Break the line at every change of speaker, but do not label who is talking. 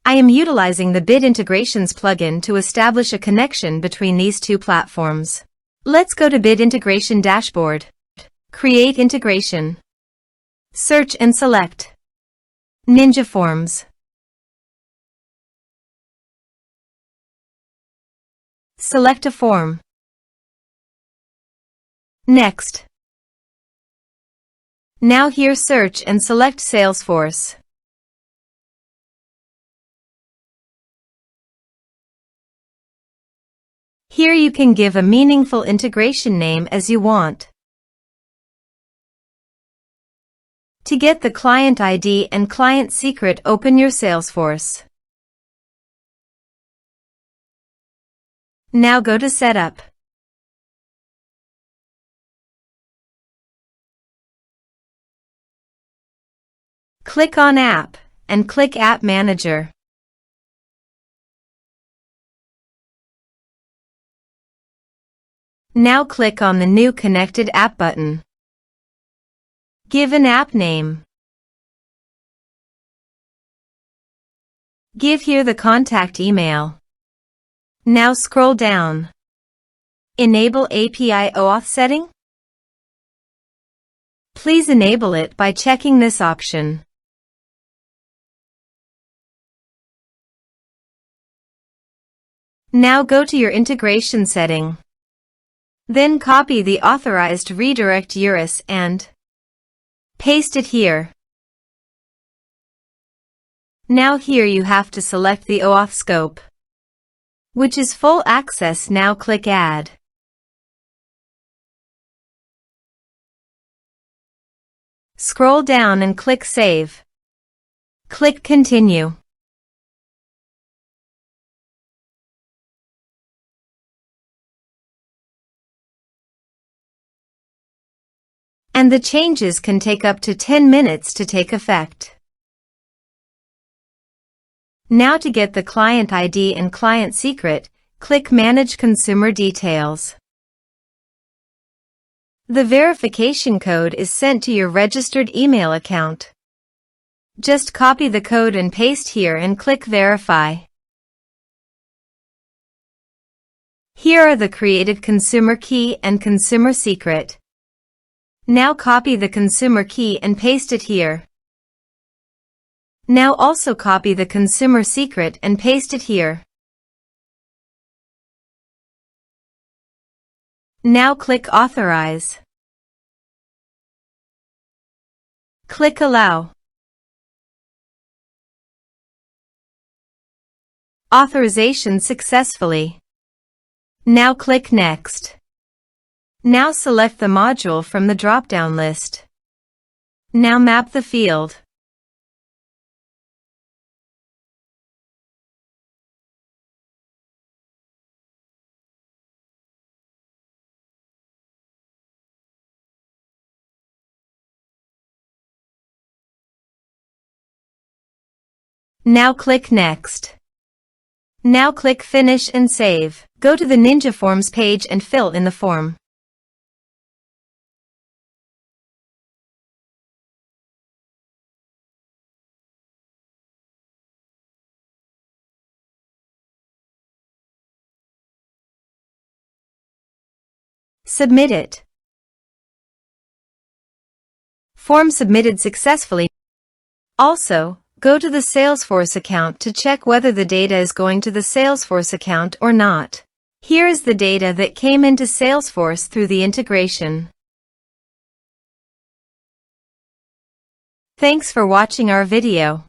I am utilizing the Bit Integrations plugin to establish a connection between these two platforms. Let's go to Bit Integration Dashboard. Create Integration. Search and select Ninja Forms. Select a form. Next. Now here search and select Salesforce. Here you can give a meaningful integration name as you want. To get the client ID and client secret, open your Salesforce. Now go to Setup. Click on App and click App Manager. Now click on the New Connected App button. Give an app name. Give here the contact email. Now scroll down. Enable API OAuth setting? Please enable it by checking this option. Now go to your integration setting. Then copy the authorized redirect URL and paste it here. Now here you have to select the OAuth scope, which is full access. Now click Add. Scroll down and click Save. Click Continue. And the changes can take up to 10 minutes to take effect. Now to get the client ID and client secret, click Manage Consumer Details. The verification code is sent to your registered email account. Just copy the code and paste here and click Verify. Here are the created consumer key and consumer secret. Now copy the consumer key and paste it here. Now also copy the consumer secret and paste it here. Now click Authorize. Click Allow. Authorization successfully. Now click Next. Now select the module from the drop-down list. Now map the field. Now click Next. Now click Finish and Save. Go to the Ninja Forms page and fill in the form. Submit it. Form submitted successfully. Also, go to the Salesforce account to check whether the data is going to the Salesforce account or not. Here is the data that came into Salesforce through the integration. Thanks for watching our video.